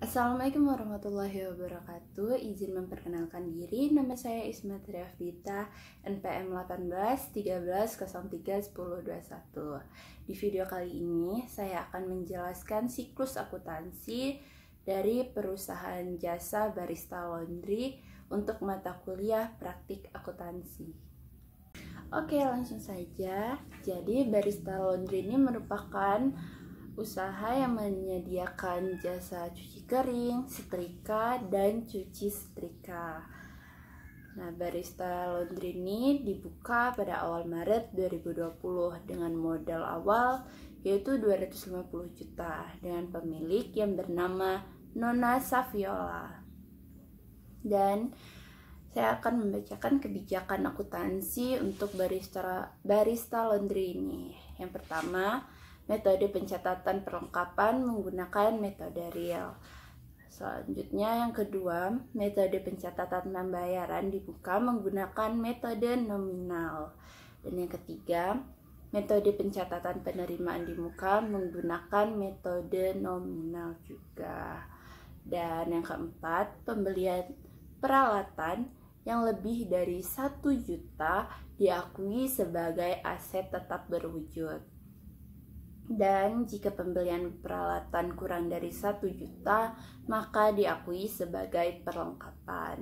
Assalamualaikum warahmatullahi wabarakatuh. Izin memperkenalkan diri, nama saya Isma Triafdita, NPM 1813031021. Di video kali ini, saya akan menjelaskan siklus akuntansi dari perusahaan jasa barista laundry untuk mata kuliah praktik akuntansi. Oke, langsung saja. Jadi, barista laundry ini merupakan usaha yang menyediakan jasa cuci kering, setrika, dan cuci setrika. Nah, barista laundry ini dibuka pada awal Maret 2020 dengan modal awal yaitu 250 juta dengan pemilik yang bernama Nona Saviola. Dan saya akan membacakan kebijakan akuntansi untuk barista laundry ini. Yang pertama, metode pencatatan perlengkapan menggunakan metode real. Selanjutnya yang kedua, metode pencatatan pembayaran dibuka menggunakan metode nominal. Dan yang ketiga, metode pencatatan penerimaan dibuka menggunakan metode nominal juga. Dan yang keempat, pembelian peralatan yang lebih dari 1 juta diakui sebagai aset tetap berwujud. Dan jika pembelian peralatan kurang dari 1 juta, maka diakui sebagai perlengkapan.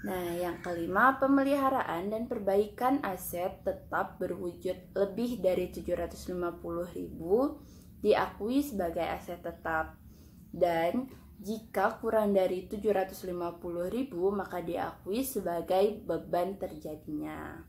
Nah, yang kelima, pemeliharaan dan perbaikan aset tetap berwujud lebih dari 750.000 diakui sebagai aset tetap. Dan jika kurang dari 750.000, maka diakui sebagai beban terjadinya.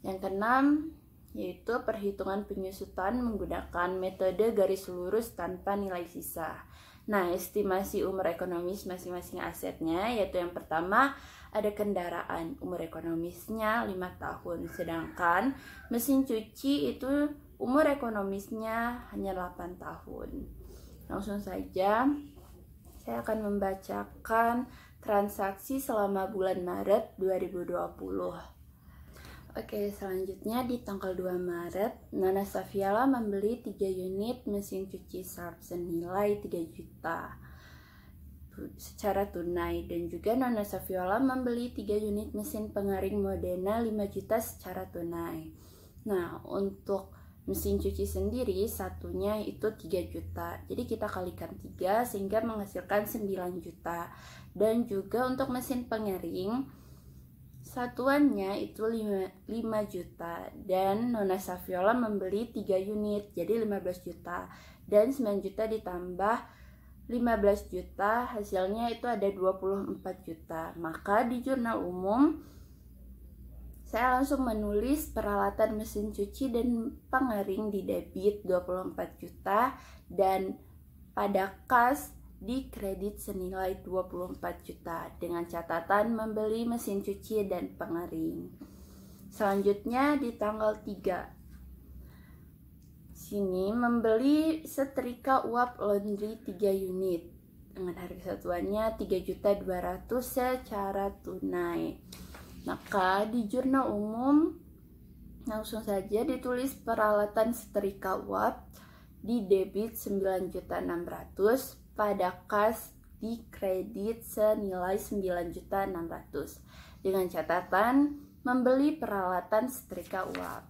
Yang keenam, yaitu perhitungan penyusutan menggunakan metode garis lurus tanpa nilai sisa. Nah, estimasi umur ekonomis masing-masing asetnya, yaitu yang pertama ada kendaraan, umur ekonomisnya 5 tahun, sedangkan mesin cuci itu umur ekonomisnya hanya 8 tahun. Langsung saja, saya akan membacakan transaksi selama bulan Maret 2020. Oke, selanjutnya di tanggal 2 Maret, Nona Saviola membeli 3 unit mesin cuci Sharp senilai 3 juta secara tunai, dan juga Nona Saviola membeli 3 unit mesin pengering Modena 5 juta secara tunai. Nah, untuk mesin cuci sendiri satunya itu 3 juta. Jadi kita kalikan 3 sehingga menghasilkan 9 juta. Dan juga untuk mesin pengering satuannya itu 5 juta. Dan Nona Saviola membeli 3 unit jadi 15 juta. Dan 9 juta ditambah 15 juta hasilnya itu ada 24 juta. Maka di jurnal umum saya langsung menulis peralatan mesin cuci dan pengering di debit 24 juta dan pada kas di kredit senilai 24 juta dengan catatan membeli mesin cuci dan pengering. Selanjutnya di tanggal 3 sini membeli setrika uap laundry 3 unit dengan harga satuannya 3.200.000 secara tunai. Maka di jurnal umum langsung saja ditulis peralatan setrika uap di debit 9.600.000 pada kas di kredit senilai 9.600.000 dengan catatan membeli peralatan setrika uap.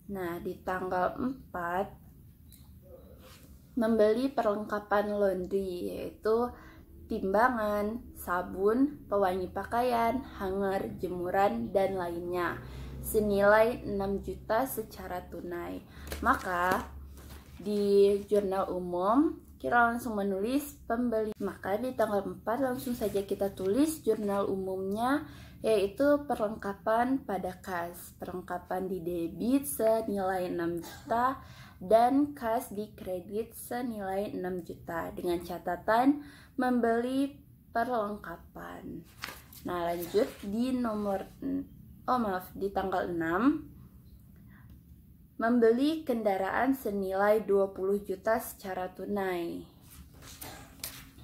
Nah, di tanggal 4 membeli perlengkapan laundry yaitu timbangan, sabun, pewangi pakaian, hanger, jemuran, dan lainnya senilai 6 juta secara tunai. Maka di jurnal umum kita langsung menulis pembeli. Maka di tanggal 4 langsung saja kita tulis jurnal umumnya yaitu perlengkapan pada kas. Perlengkapan di debit senilai 6 juta dan kas di kredit senilai 6 juta dengan catatan membeli perlengkapan. Nah, lanjut di di tanggal 6 membeli kendaraan senilai 20 juta secara tunai.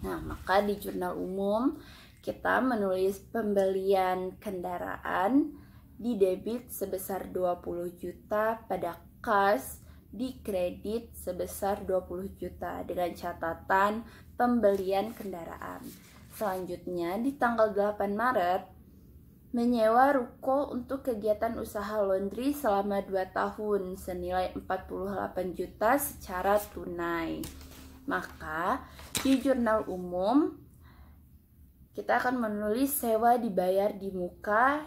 Nah, maka di jurnal umum kita menulis pembelian kendaraan di debit sebesar 20 juta pada kas dikredit sebesar 20 juta dengan catatan pembelian kendaraan. Selanjutnya di tanggal 8 Maret menyewa ruko untuk kegiatan usaha laundry selama 2 tahun senilai 48 juta secara tunai. Maka di jurnal umum kita akan menulis sewa dibayar di muka,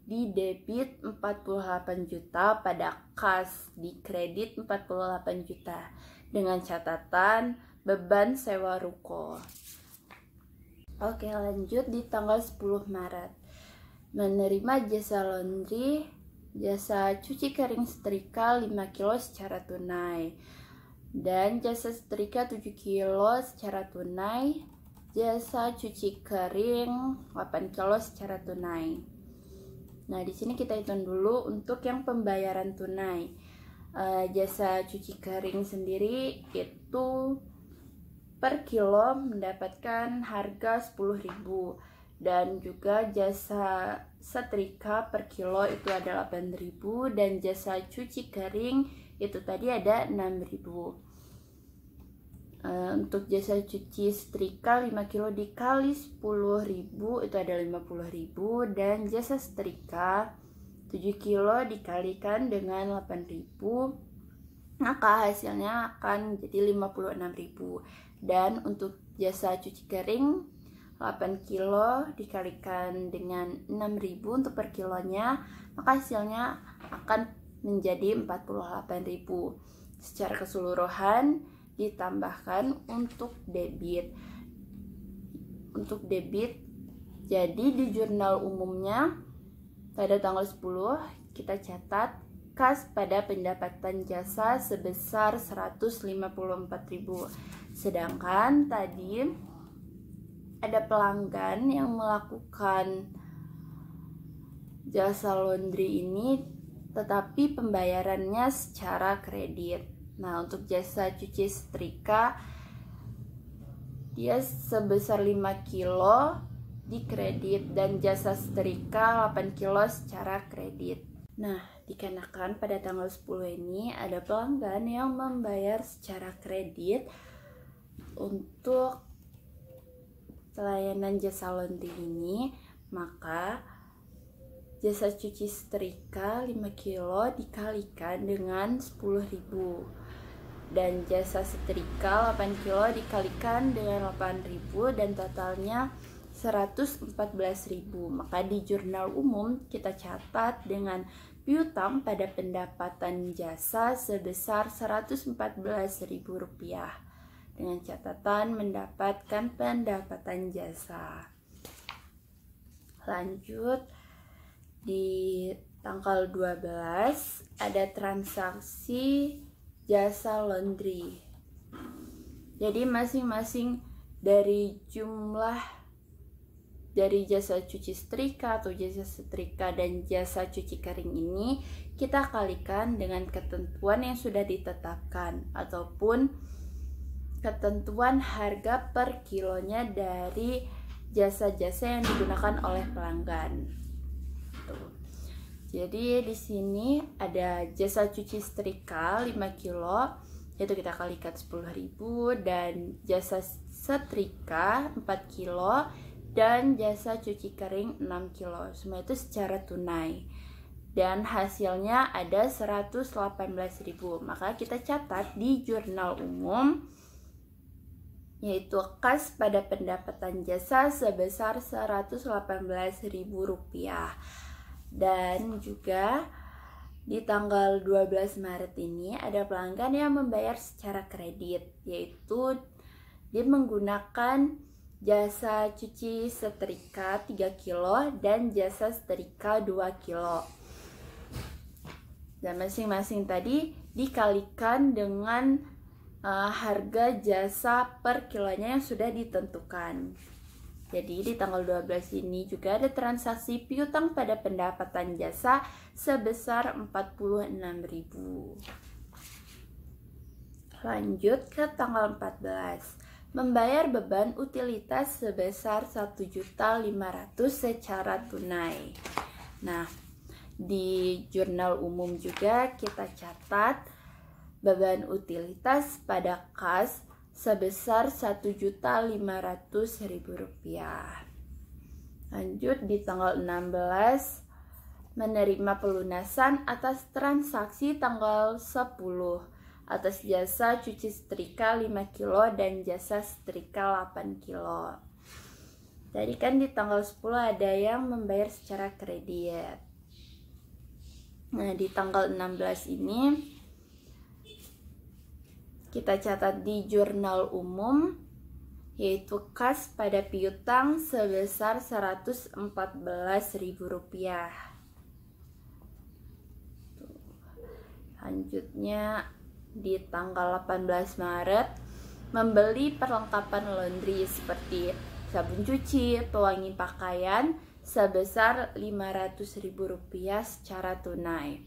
di debit 48 juta, pada kas di kredit 48 juta dengan catatan beban sewa ruko. Oke, lanjut di tanggal 10 Maret. Menerima jasa laundry, jasa cuci kering setrika 5 kilo secara tunai, dan jasa setrika 7 kilo secara tunai, jasa cuci kering 8 kilo secara tunai. Nah, di sini kita hitung dulu untuk yang pembayaran tunai. Jasa cuci kering sendiri itu per kilo mendapatkan harga 10.000. Dan juga jasa setrika per kilo itu ada 8.000, dan jasa cuci kering itu tadi ada 6.000. Untuk jasa cuci setrika 5 kilo dikali 10.000 itu ada 50.000, dan jasa setrika 7 kilo dikalikan dengan 8.000, maka hasilnya akan jadi 56.000. Dan untuk jasa cuci kering 8 kilo dikalikan dengan 6.000 untuk per kilonya, maka hasilnya akan menjadi 48.000. Secara keseluruhan ditambahkan untuk debit. Untuk debit, jadi di jurnal umumnya pada tanggal 10 kita catat kas pada pendapatan jasa sebesar 154.000. Sedangkan tadi ada pelanggan yang melakukan jasa laundry ini tetapi pembayarannya secara kredit. Nah, untuk jasa cuci setrika dia sebesar 5 kilo di kredit, dan jasa setrika 8 kilo secara kredit. Nah, dikarenakan pada tanggal 10 ini ada pelanggan yang membayar secara kredit untuk pelayanan jasa laundry ini, maka jasa cuci setrika 5 kilo dikalikan dengan 10.000, dan jasa setrika 8 kilo dikalikan dengan 8.000, dan totalnya 114.000. Maka di jurnal umum kita catat dengan piutang pada pendapatan jasa sebesar Rp114.000 dengan catatan mendapatkan pendapatan jasa. Lanjut di tanggal 12 ada transaksi jasa laundry. Jadi masing-masing dari jumlah dari jasa cuci setrika atau jasa setrika dan jasa cuci kering ini kita kalikan dengan ketentuan yang sudah ditetapkan ataupun ketentuan harga per kilonya dari jasa-jasa yang digunakan oleh pelanggan. Tuh. Jadi di sini ada jasa cuci setrika 5 kilo, yaitu kita kalikan 10.000, dan jasa setrika 4 kilo dan jasa cuci kering 6 kilo. Semua itu secara tunai. Dan hasilnya ada 118.000. Maka kita catat di jurnal umum, yaitu kas pada pendapatan jasa sebesar Rp118.000. Dan juga di tanggal 12 Maret ini ada pelanggan yang membayar secara kredit, yaitu dia menggunakan jasa cuci setrika 3 kilo dan jasa setrika 2 kilo. Dan masing-masing tadi dikalikan dengan harga jasa per kilonya yang sudah ditentukan. Jadi di tanggal 12 ini juga ada transaksi piutang pada pendapatan jasa sebesar Rp46.000. Lanjut ke tanggal 14. Membayar beban utilitas sebesar Rp1.500.000 secara tunai. Nah, di jurnal umum juga kita catat beban utilitas pada kas sebesar Rp1.500.000. Lanjut di tanggal 16 menerima pelunasan atas transaksi tanggal 10 atas jasa cuci setrika 5 kilo dan jasa setrika 8 kilo. Tadi kan di tanggal 10 ada yang membayar secara kredit. Nah, di tanggal 16 ini kita catat di jurnal umum, yaitu kas pada piutang sebesar Rp114.000. Selanjutnya di tanggal 18 Maret membeli perlengkapan laundry seperti sabun cuci, pewangi pakaian sebesar Rp500.000 secara tunai.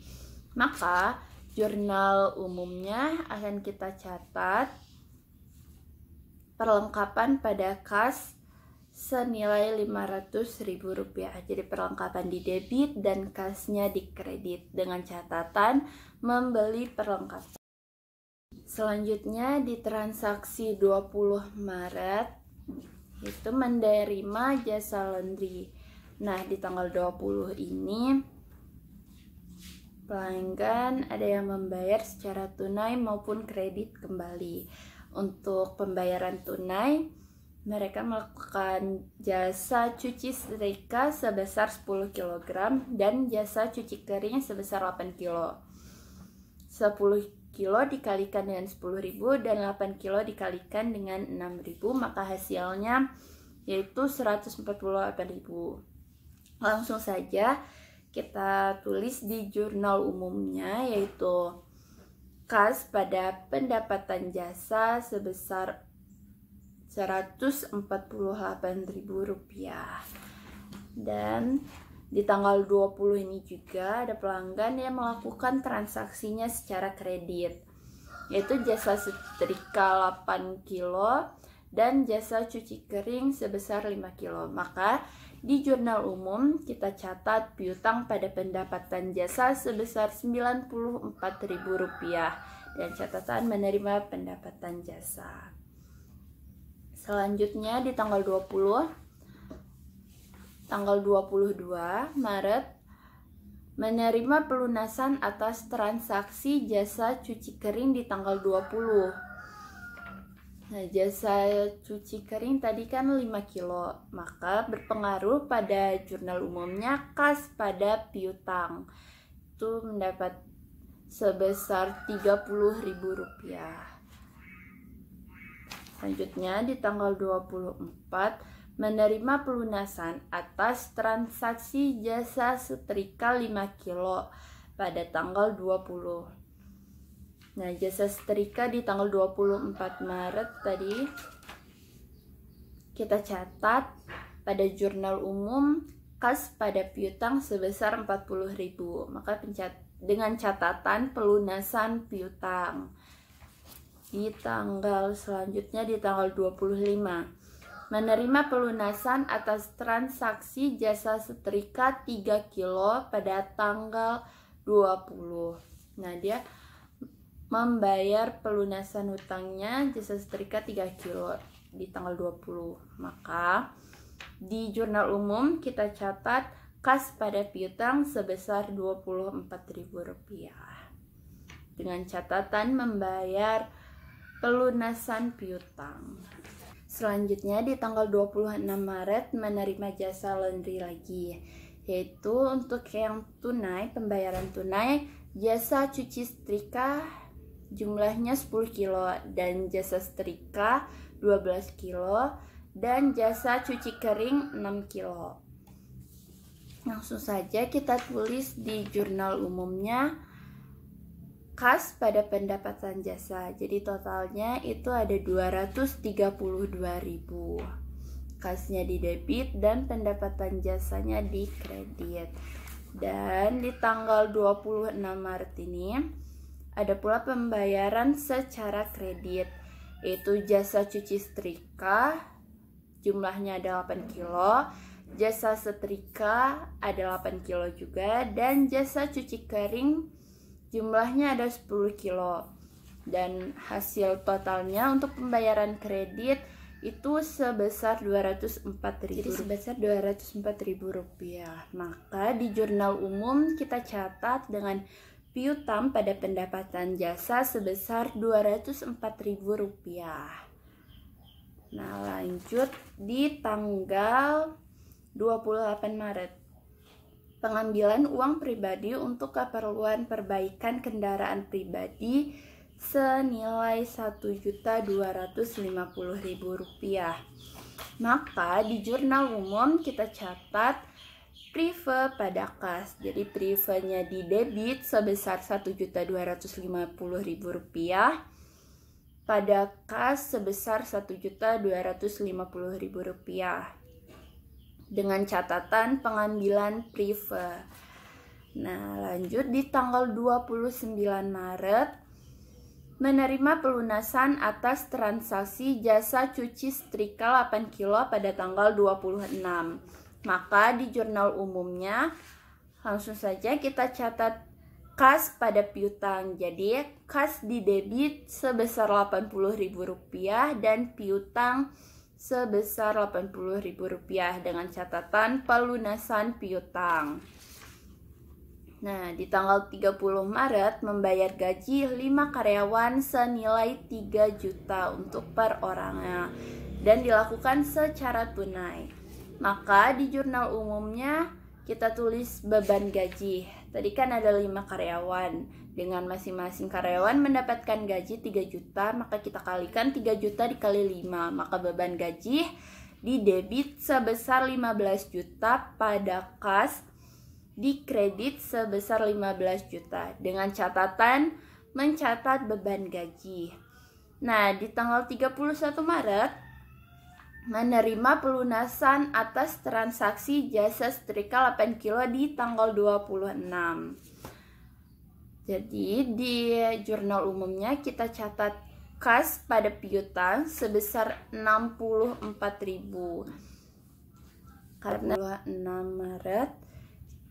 Maka jurnal umumnya akan kita catat perlengkapan pada kas senilai Rp500.000. Jadi perlengkapan di debit dan kasnya di kredit dengan catatan membeli perlengkapan. Selanjutnya di transaksi 20 Maret itu menerima jasa laundry. Nah, di tanggal 20 ini pelanggan ada yang membayar secara tunai maupun kredit kembali. Untuk pembayaran tunai, mereka melakukan jasa cuci setrika sebesar 10 kg dan jasa cuci kering sebesar 8 kg. 10 kilo dikalikan dengan 10.000 dan 8 kilo dikalikan dengan 6.000, maka hasilnya yaitu 148.000. Langsung saja kita tulis di jurnal umumnya, yaitu kas pada pendapatan jasa sebesar Rp148.000. Dan di tanggal 20 ini juga ada pelanggan yang melakukan transaksinya secara kredit, yaitu jasa setrika 8 kilo dan jasa cuci kering sebesar 5 kilo. Maka di jurnal umum kita catat piutang pada pendapatan jasa sebesar Rp94.000 dan catatan menerima pendapatan jasa. Selanjutnya di tanggal 22 Maret menerima pelunasan atas transaksi jasa cuci kering di tanggal 20. Nah, jasa cuci kering tadi kan 5 kilo, maka berpengaruh pada jurnal umumnya kas pada piutang. Itu mendapat sebesar Rp30.000. Selanjutnya di tanggal 24 menerima pelunasan atas transaksi jasa setrika 5 kilo pada tanggal 20. Nah, jasa setrika di tanggal 24 Maret tadi kita catat pada jurnal umum kas pada piutang sebesar 40.000. Maka dengan catatan pelunasan piutang. Di tanggal selanjutnya di tanggal 25 menerima pelunasan atas transaksi jasa setrika 3 kilo pada tanggal 20. Nah, dia membayar pelunasan hutangnya jasa setrika 3 kilo di tanggal 20. Maka di jurnal umum kita catat kas pada piutang sebesar Rp24.000 dengan catatan membayar pelunasan piutang. Selanjutnya di tanggal 26 Maret menerima jasa laundry lagi, yaitu untuk yang tunai, pembayaran tunai, jasa cuci setrika jumlahnya 10 kilo dan jasa setrika 12 kilo dan jasa cuci kering 6 kilo. Langsung saja kita tulis di jurnal umumnya kas pada pendapatan jasa. Jadi totalnya itu ada 232.000. Kasnya di debit dan pendapatan jasanya di kredit. Dan di tanggal 26 Maret ini ada pula pembayaran secara kredit, yaitu jasa cuci setrika jumlahnya ada 8 kilo, jasa setrika ada 8 kilo juga, dan jasa cuci kering jumlahnya ada 10 kilo. dan hasil totalnya untuk pembayaran kredit itu sebesar 204.000. Jadi sebesar 204.000 rupiah. Maka di jurnal umum kita catat dengan piutang pada pendapatan jasa sebesar 204.000 rupiah. Nah, lanjut di tanggal 28 Maret. Pengambilan uang pribadi untuk keperluan perbaikan kendaraan pribadi senilai Rp1.250.000. Maka di jurnal umum kita catat prive pada kas. Jadi privenya di debit sebesar Rp1.250.000, pada kas sebesar Rp1.250.000 dengan catatan pengambilan prive. Nah, lanjut di tanggal 29 Maret menerima pelunasan atas transaksi jasa cuci setrika 8 kilo pada tanggal 26. Maka di jurnal umumnya langsung saja kita catat kas pada piutang. Jadi kas di debit sebesar Rp80.000 dan piutang sebesar Rp80.000 dengan catatan pelunasan piutang. Nah, di tanggal 30 Maret membayar gaji 5 karyawan senilai 3 juta untuk per orangnya dan dilakukan secara tunai. Maka di jurnal umumnya kita tulis beban gaji. Tadi kan ada 5 karyawan. Dengan masing-masing karyawan mendapatkan gaji 3 juta, maka kita kalikan 3 juta dikali 5. Maka beban gaji di debit sebesar 15 juta, pada kas di kredit sebesar 15 juta. Dengan catatan mencatat beban gaji. Nah, di tanggal 31 Maret menerima pelunasan atas transaksi jasa setrika 8 kilo di tanggal 26. Jadi di jurnal umumnya kita catat kas pada piutang sebesar 64.000. Karena 26 Maret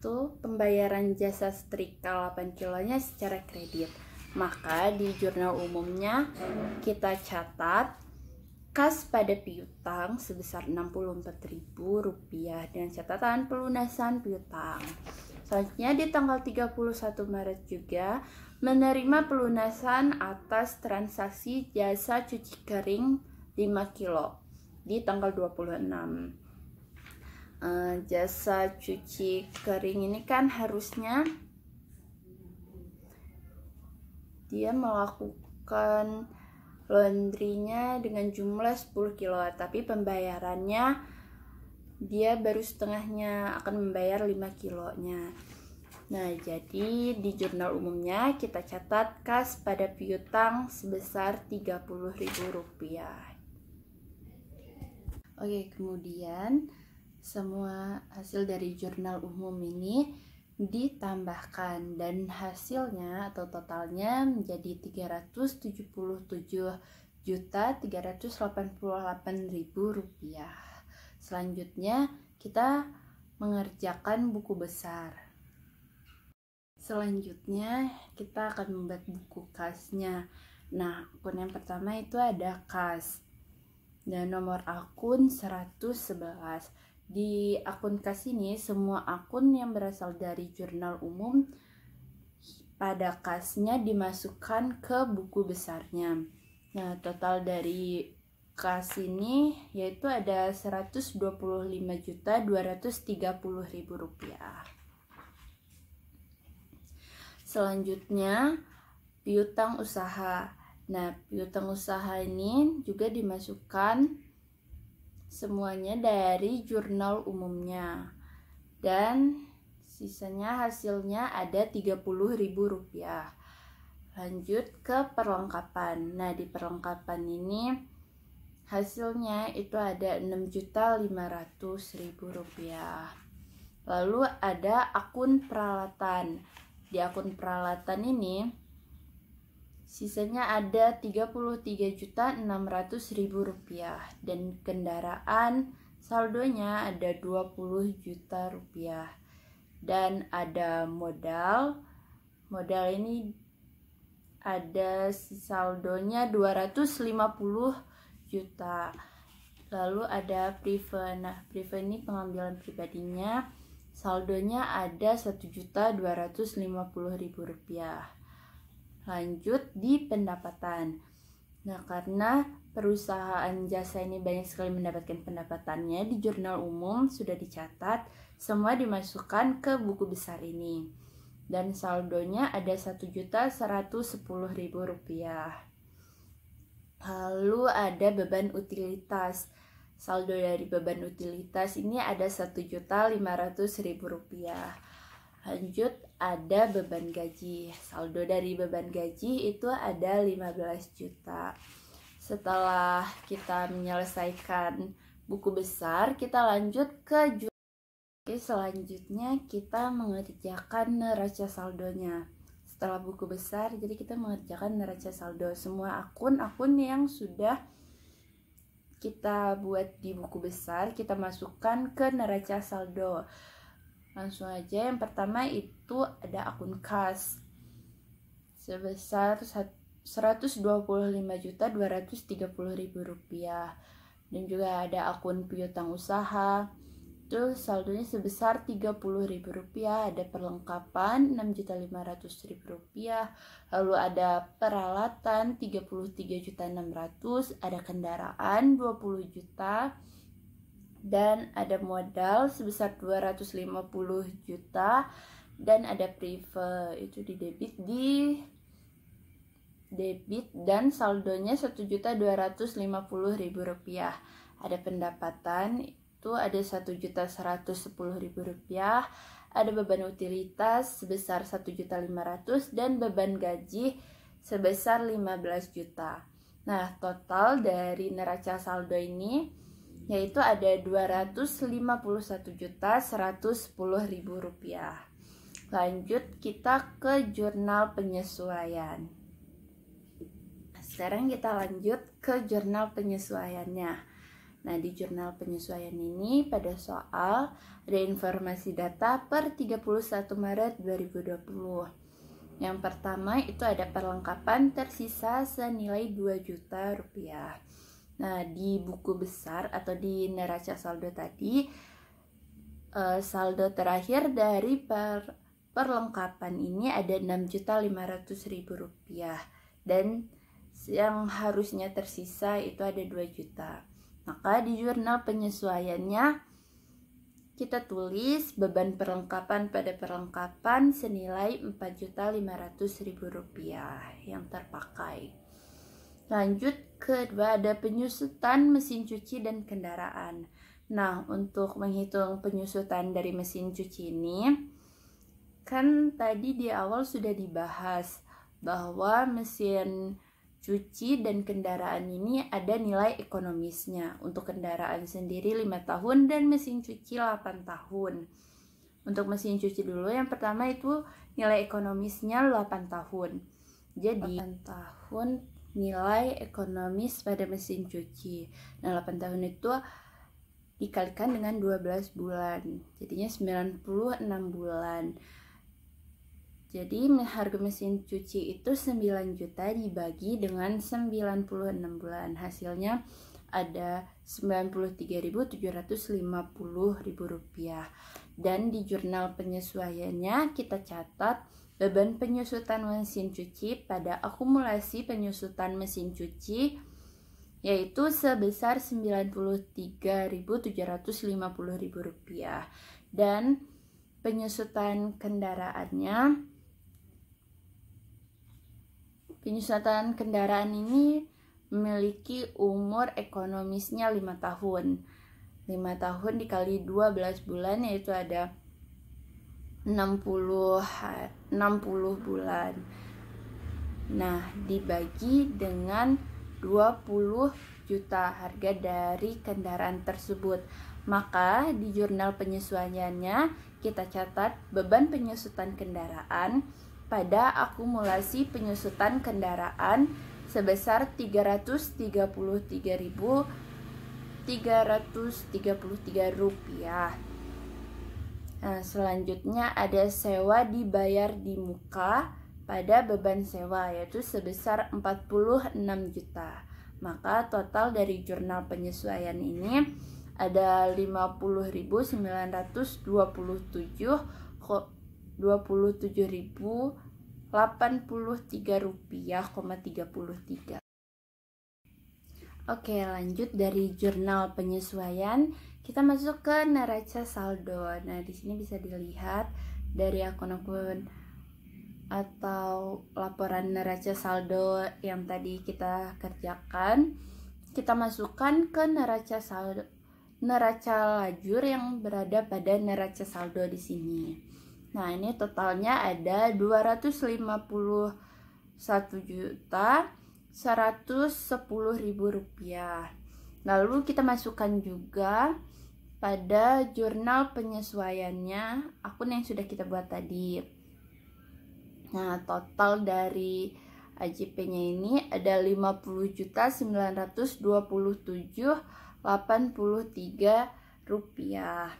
itu pembayaran jasa setrika 8 kilonya secara kredit. Maka di jurnal umumnya kita catat kas pada piutang sebesar Rp64.000 dengan catatan pelunasan piutang. Selanjutnya di tanggal 31 Maret juga menerima pelunasan atas transaksi jasa cuci kering 5 kilo di tanggal 26. Jasa cuci kering ini kan harusnya dia melakukan laundrynya dengan jumlah 10 kilo, tapi pembayarannya dia baru setengahnya, akan membayar 5 kilonya. Nah, jadi di jurnal umumnya kita catat kas pada piutang sebesar Rp30.000. Oke, kemudian semua hasil dari jurnal umum ini ditambahkan dan hasilnya atau totalnya menjadi Rp377.388.000. Selanjutnya kita mengerjakan buku besar. Selanjutnya kita akan membuat buku kasnya. Nah, akun yang pertama itu ada kas dan nomor akun 111. Di akun kas ini semua akun yang berasal dari jurnal umum pada kasnya dimasukkan ke buku besarnya. Nah, total dari kas ini yaitu ada Rp125.230.000. Selanjutnya piutang usaha. Nah, piutang usaha ini juga dimasukkan semuanya dari jurnal umumnya dan sisanya hasilnya ada Rp30.000. Lanjut ke perlengkapan. Nah, di perlengkapan ini hasilnya itu ada Rp6.500.000. Lalu ada akun peralatan. Di akun peralatan ini sisanya ada Rp33.600.000 dan kendaraan saldonya ada Rp20 juta. Dan ada modal. Modal ini ada saldonya 250 juta. Lalu ada Prive. Nah, Prive ini pengambilan pribadinya, saldonya ada 1.250.000 rupiah. Lanjut di pendapatan. Nah, karena perusahaan jasa ini banyak sekali mendapatkan pendapatannya, di jurnal umum sudah dicatat, semua dimasukkan ke buku besar ini. Dan saldonya ada 1.110.000 rupiah. Lalu ada beban utilitas. Saldo dari beban utilitas ini ada 1.500.000 rupiah. Lanjut ada beban gaji. Saldo dari beban gaji itu ada 15 juta. Setelah kita menyelesaikan buku besar, kita lanjut ke selanjutnya kita mengerjakan neraca saldonya. Setelah buku besar, jadi kita mengerjakan neraca saldo. Semua akun-akun yang sudah kita buat di buku besar, kita masukkan ke neraca saldo. Langsung aja, yang pertama itu ada akun kas sebesar 125.230.000 rupiah. Dan juga ada akun piutang usaha, itu saldonya sebesar 30.000 rupiah. Ada perlengkapan 6.500.000 rupiah. Lalu ada peralatan 33.600.000, ada kendaraan 20 juta, dan ada modal sebesar 250 juta, dan ada Prive itu di debit dan saldonya 1.250.000 rupiah. Ada pendapatan itu ada 1.110.000 rupiah, ada beban utilitas sebesar 1.500.000 dan beban gaji sebesar 15 juta. Nah, total dari neraca saldo ini yaitu ada 251.110.000 rupiah. Lanjut kita ke jurnal penyesuaian. Sekarang kita lanjut ke jurnal penyesuaiannya. Nah, di jurnal penyesuaian ini pada soal ada informasi data per 31 Maret 2020. Yang pertama itu ada perlengkapan tersisa senilai 2 juta rupiah. Nah, di buku besar atau di neraca saldo tadi, saldo terakhir dari perlengkapan ini ada 6.500.000 rupiah. Dan yang harusnya tersisa itu ada 2 juta. Maka di jurnal penyesuaiannya kita tulis beban perlengkapan pada perlengkapan senilai 4.500.000 rupiah yang terpakai. Lanjut kedua ada penyusutan mesin cuci dan kendaraan. Nah, untuk menghitung penyusutan dari mesin cuci ini, kan tadi di awal sudah dibahas bahwa mesin cuci dan kendaraan ini ada nilai ekonomisnya. Untuk kendaraan sendiri 5 tahun dan mesin cuci 8 tahun. Untuk mesin cuci dulu, yang pertama itu nilai ekonomisnya 8 tahun. Jadi 8 tahun nilai ekonomis pada mesin cuci. Nah, 8 tahun itu dikalikan dengan 12 bulan. Jadinya 96 bulan. Jadi harga mesin cuci itu 9 juta dibagi dengan 96 bulan. Hasilnya ada 93.750.000 rupiah. Dan di jurnal penyesuaiannya kita catat beban penyusutan mesin cuci pada akumulasi penyusutan mesin cuci yaitu sebesar 93.750.000 rupiah. Dan penyusutan kendaraan ini memiliki umur ekonomisnya 5 tahun. 5 tahun dikali 12 bulan yaitu ada 60 bulan. Nah, dibagi dengan 20 juta harga dari kendaraan tersebut. Maka di jurnal penyesuaiannya kita catat beban penyusutan kendaraan pada akumulasi penyusutan kendaraan sebesar 333.333 rupiah. Nah, selanjutnya ada sewa dibayar di muka pada beban sewa yaitu sebesar 46 juta. Maka total dari jurnal penyesuaian ini ada 27.083 rupiah,33. Oke, lanjut dari jurnal penyesuaian, kita masuk ke neraca saldo. Nah, di sini bisa dilihat dari akun-akun atau laporan neraca saldo yang tadi kita kerjakan, kita masukkan ke neraca lajur yang berada pada neraca saldo di sini. Nah, ini totalnya ada 251.110.000 rupiah. Lalu kita masukkan juga pada jurnal penyesuaiannya akun yang sudah kita buat tadi. Nah, total dari AJP-nya ini ada 50.927.83 rupiah.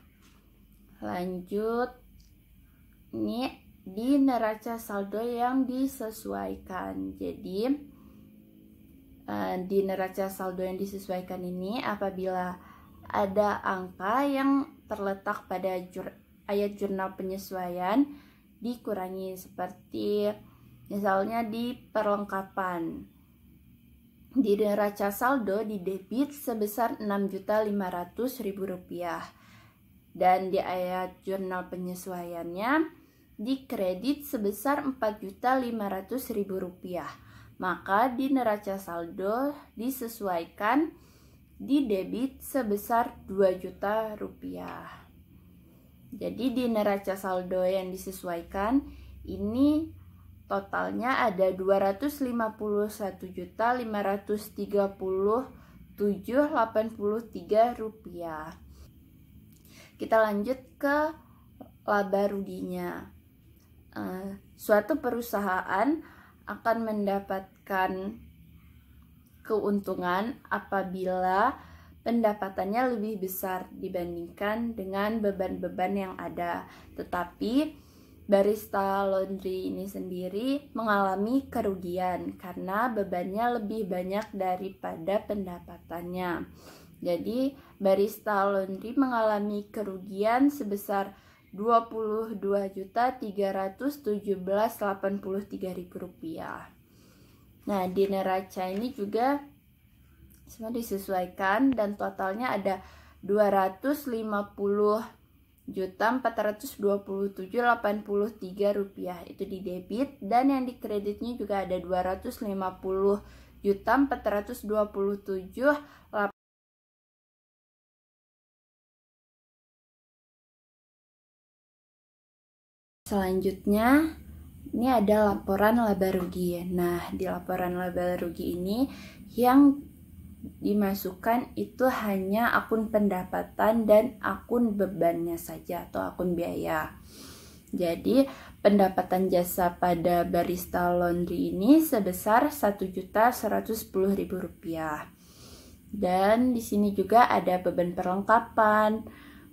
Lanjut, ini di neraca saldo yang disesuaikan. Jadi di neraca saldo yang disesuaikan ini, apabila ada angka yang terletak pada ayat jurnal penyesuaian dikurangi, seperti misalnya di perlengkapan, di neraca saldo di debit sebesar 6.500.000 rupiah, dan di ayat jurnal penyesuaiannya di kredit sebesar 4.500.000 rupiah, maka di neraca saldo disesuaikan di debit sebesar 2 juta rupiah. Jadi di neraca saldo yang disesuaikan ini totalnya ada 251.537.83 rupiah. Kita lanjut ke laba ruginya. Suatu perusahaan akan mendapatkan keuntungan apabila pendapatannya lebih besar dibandingkan dengan beban-beban yang ada. Tetapi barista laundry ini sendiri mengalami kerugian karena bebannya lebih banyak daripada pendapatannya. Jadi barista laundry mengalami kerugian sebesar 22.317.83 rupiah. Nah, di neraca ini juga semua disesuaikan dan totalnya ada 250.427.83 rupiah itu di debit, dan yang di kreditnya juga ada 250.427.83. Selanjutnya ini ada laporan laba rugi. Nah, di laporan laba rugi ini yang dimasukkan itu hanya akun pendapatan dan akun bebannya saja atau akun biaya. Jadi pendapatan jasa pada barista laundry ini sebesar 1.110.000 rupiah. Dan di sini juga ada beban perlengkapan,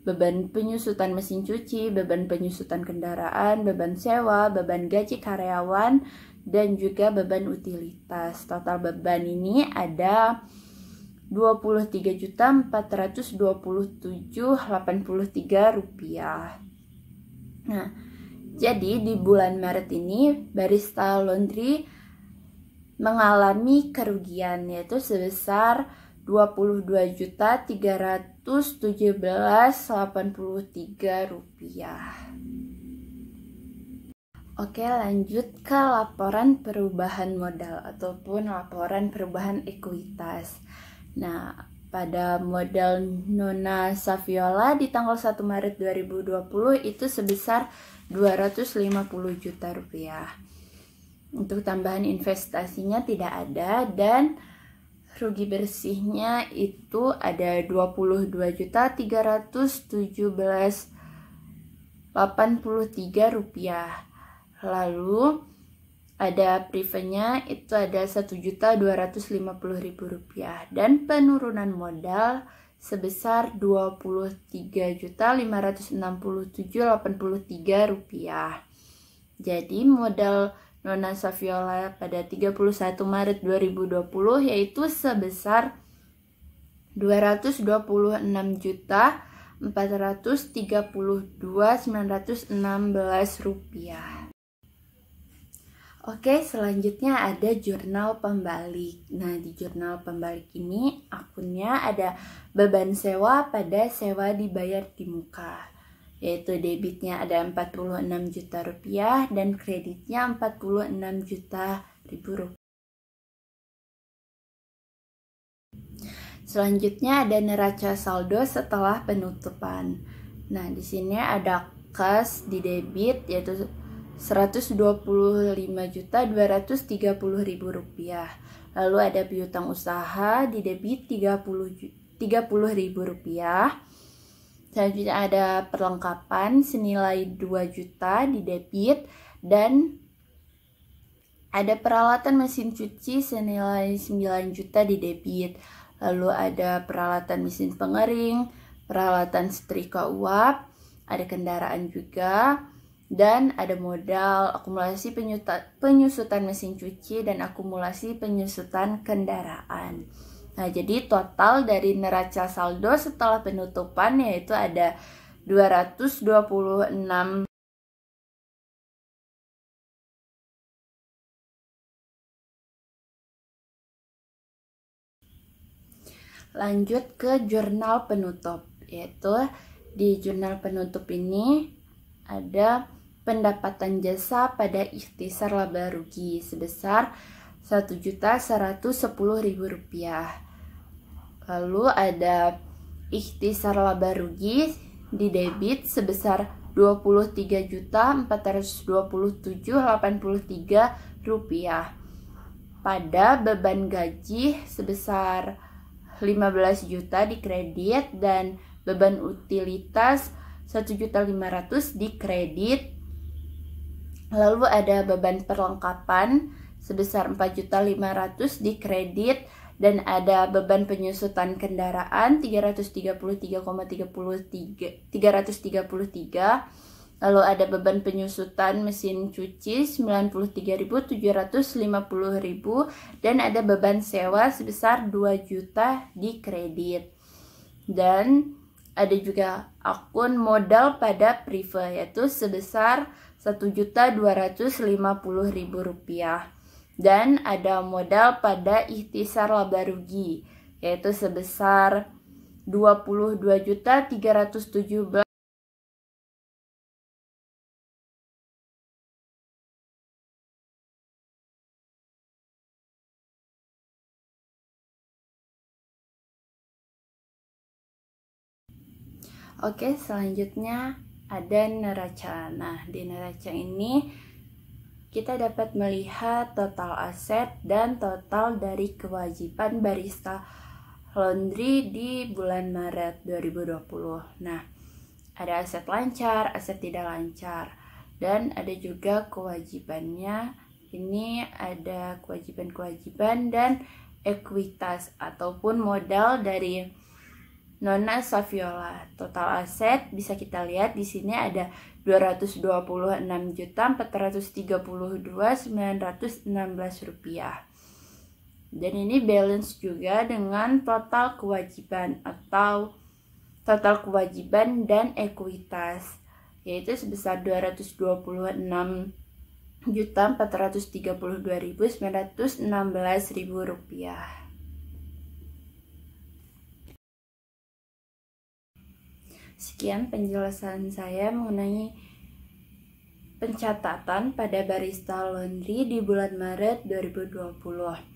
beban penyusutan mesin cuci, beban penyusutan kendaraan, beban sewa, beban gaji karyawan, dan juga beban utilitas. Total beban ini ada 23.427.83 rupiah. Nah, jadi di bulan Maret ini barista laundry mengalami kerugian yaitu sebesar 22.317.83 rupiah. Oke, lanjut ke laporan perubahan modal ataupun laporan perubahan ekuitas. Nah, pada modal Nona Saviola di tanggal 1 Maret 2020 itu sebesar 250 juta rupiah. Untuk tambahan investasinya tidak ada, dan rugi bersihnya itu ada 22.317.83 rupiah. Lalu ada privennya itu ada 1.250.000 rupiah, dan penurunan modal sebesar 23.567.83 rupiah. Jadi modal Nona Saviola pada 31 Maret 2020 yaitu sebesar 226.432.916 rupiah. Oke, selanjutnya ada jurnal pembalik. Nah, di jurnal pembalik ini akunnya ada beban sewa pada sewa dibayar di muka, yaitu debitnya ada 46 juta rupiah dan kreditnya 46 juta rupiah. Selanjutnya ada neraca saldo setelah penutupan. Nah, di sini ada kas di debit yaitu 125.230.000 rupiah. Lalu ada piutang usaha di debit 30.000 rupiah. Selanjutnya ada perlengkapan senilai 2 juta di debit dan ada peralatan mesin cuci senilai 9 juta di debit. Lalu ada peralatan mesin pengering, peralatan setrika uap, ada kendaraan juga, dan ada modal akumulasi penyusutan mesin cuci dan akumulasi penyusutan kendaraan. Nah, jadi total dari neraca saldo setelah penutupan yaitu ada 226. Lanjut ke jurnal penutup, yaitu di jurnal penutup ini ada pendapatan jasa pada ikhtisar laba rugi sebesar 1.110.000 rupiah. Lalu ada ikhtisar laba rugi di debit sebesar 23.427.83 rupiah. Pada beban gaji sebesar 15 juta di kredit dan beban utilitas 1.500.000 di kredit. Lalu ada beban perlengkapan sebesar 4.500.000 di kredit dan ada beban penyusutan kendaraan 333,333. Lalu ada beban penyusutan mesin cuci 93.750.000 dan ada beban sewa sebesar 2 juta di kredit. Dan ada juga akun modal pada prive yaitu sebesar 1.250.000 rupiah. Dan ada modal pada ikhtisar laba rugi yaitu sebesar 22.317. Oke, selanjutnya ada neraca. Nah, di neraca ini kita dapat melihat total aset dan total dari kewajiban barista laundry di bulan Maret 2020. Nah, ada aset lancar, aset tidak lancar, dan ada juga kewajibannya. Ini ada kewajiban-kewajiban dan ekuitas ataupun modal dari Nona Saviola. Total aset bisa kita lihat di sini ada 226.432.916 rupiah. Dan ini balance juga dengan total kewajiban atau total kewajiban dan ekuitas yaitu sebesar 226.432.916 rupiah. Sekian penjelasan saya mengenai pencatatan pada barista laundry di bulan Maret 2020.